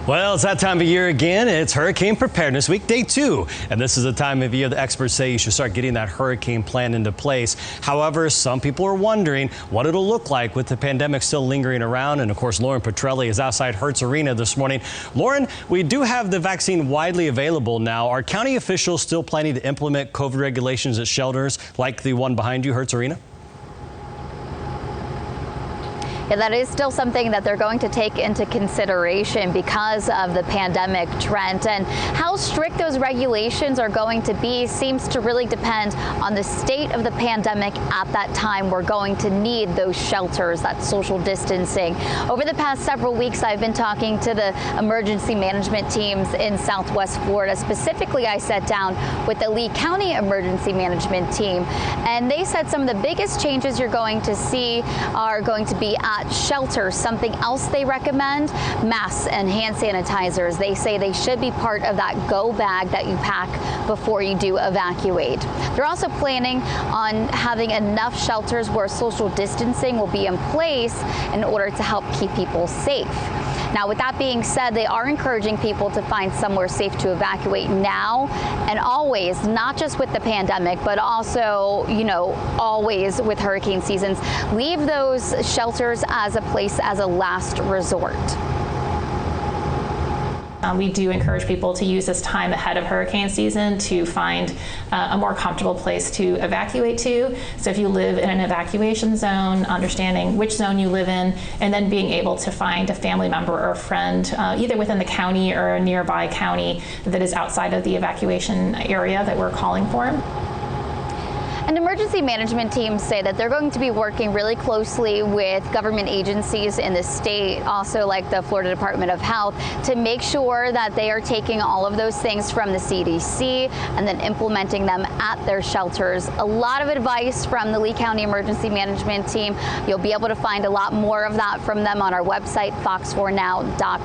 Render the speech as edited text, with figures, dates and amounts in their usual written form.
Well, it's that time of year again. It's Hurricane Preparedness Week, day 2. And this is the time of year the experts say you should start getting that hurricane plan into place. However, some people are wondering what it'll look like with the pandemic still lingering around. And of course, Lauren Petrelli is outside Hertz Arena this morning. Lauren, we do have the vaccine widely available now. Are county officials still planning to implement COVID regulations at shelters like the one behind you, Hertz Arena? Yeah, that is still something that they're going to take into consideration because of the pandemic, Trent. And how strict those regulations are going to be seems to really depend on the state of the pandemic at that time. We're going to need those shelters, that social distancing. Over the past several weeks, I've been talking to the emergency management teams in Southwest Florida. Specifically, I sat down with the Lee County Emergency Management team, and they said some of the biggest changes you're going to see are going to be at shelters. Something else they recommend, masks and hand sanitizers. They say they should be part of that go bag that you pack before you do evacuate. They're also planning on having enough shelters where social distancing will be in place in order to help keep people safe. Now, with that being said, they are encouraging people to find somewhere safe to evacuate now and always, not just with the pandemic, but also, always with hurricane seasons. Leave those shelters as a place as a last resort. We do encourage people to use this time ahead of hurricane season to find a more comfortable place to evacuate to. So if you live in an evacuation zone, understanding which zone you live in, and then being able to find a family member or a friend, either within the county or a nearby county that is outside of the evacuation area that we're calling for. And emergency management teams say that they're going to be working really closely with government agencies in the state, also like the Florida Department of Health, to make sure that they are taking all of those things from the CDC and then implementing them at their shelters. A lot of advice from the Lee County Emergency Management team. You'll be able to find a lot more of that from them on our website, fox4now.com.